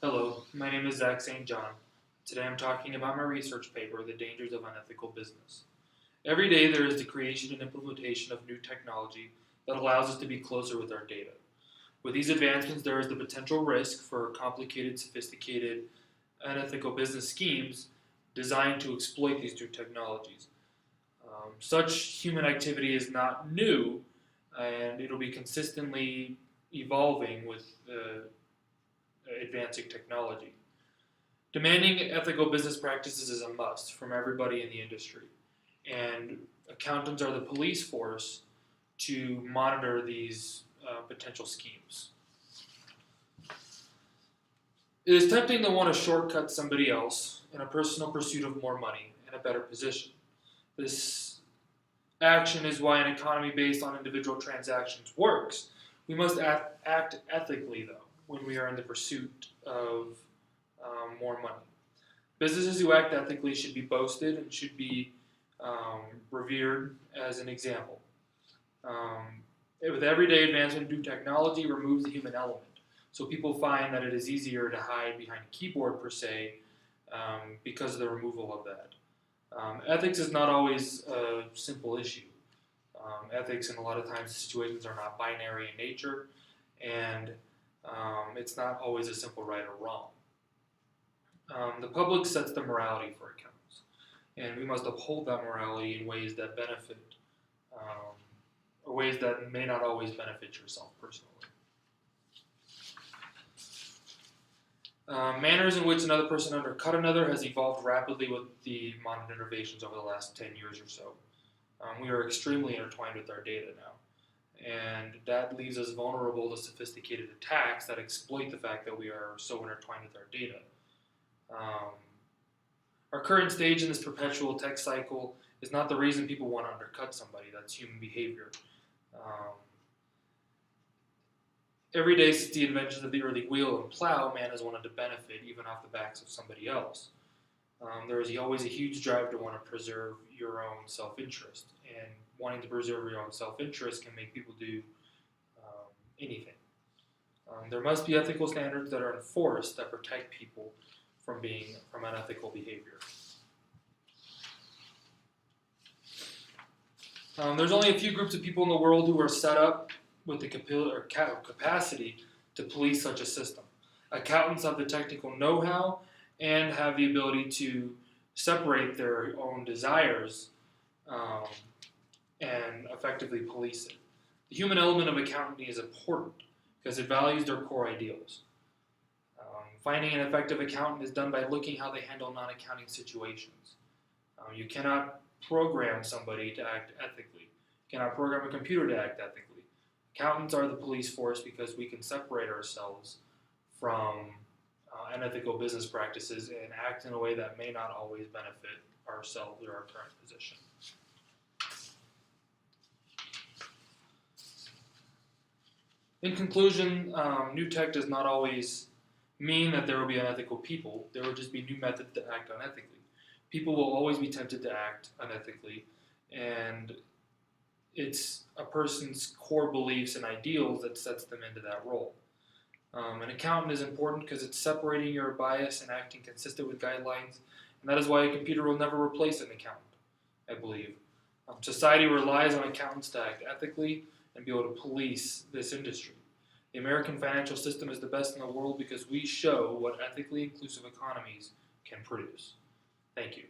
Hello, my name is Zach St. John. Today I'm talking about my research paper, The Dangers of Unethical Business. Every day there is the creation and implementation of new technology that allows us to be closer with our data. With these advancements, there is the potential risk for complicated, sophisticated, unethical business schemes designed to exploit these new technologies. Such human activity is not new, and it'll be consistently evolving with advancing technology. Demanding ethical business practices is a must from everybody in the industry, and accountants are the police force to monitor these potential schemes. It is tempting to want to shortcut somebody else in a personal pursuit of more money and a better position. This action is why an economy based on individual transactions works. We must act ethically, though, when we are in the pursuit of more money. Businesses who act ethically should be boasted and should be revered as an example. With everyday advancement, new technology removes the human element. So people find that it is easier to hide behind a keyboard, per se, because of the removal of that. Ethics is not always a simple issue. Ethics, in a lot of times, situations are not binary in nature, and it's not always a simple right or wrong. The public sets the morality for accountants, and we must uphold that morality in ways that benefit, or ways that may not always benefit yourself personally. Manners in which another person undercut another has evolved rapidly with the modern innovations over the last 10 years or so. We are extremely intertwined with our data now, and that leaves us vulnerable to sophisticated attacks that exploit the fact that we are so intertwined with our data. Our current stage in this perpetual tech cycle is not the reason people want to undercut somebody. That's human behavior. Every day since the invention of the early wheel and plow, man has wanted to benefit even off the backs of somebody else. There is always a huge drive to want to preserve your own self-interest, and wanting to preserve your own self-interest can make people do anything. There must be ethical standards that are enforced that protect people from unethical behavior. There's only a few groups of people in the world who are set up with the capacity to police such a system. Accountants have the technical know-how and have the ability to separate their own desires and effectively police it. The human element of accounting is important because it values their core ideals. Finding an effective accountant is done by looking how they handle non-accounting situations. You cannot program somebody to act ethically. You cannot program a computer to act ethically. Accountants are the police force because we can separate ourselves from unethical business practices and act in a way that may not always benefit ourselves or our current position. In conclusion, new tech does not always mean that there will be unethical people. There will just be new methods to act unethically. People will always be tempted to act unethically, and it's a person's core beliefs and ideals that sets them into that role. An accountant is important because it's separating your bias and acting consistent with guidelines, and that is why a computer will never replace an accountant, I believe. Society relies on accountants to act ethically and be able to police this industry. The American financial system is the best in the world because we show what ethically inclusive economies can produce. Thank you.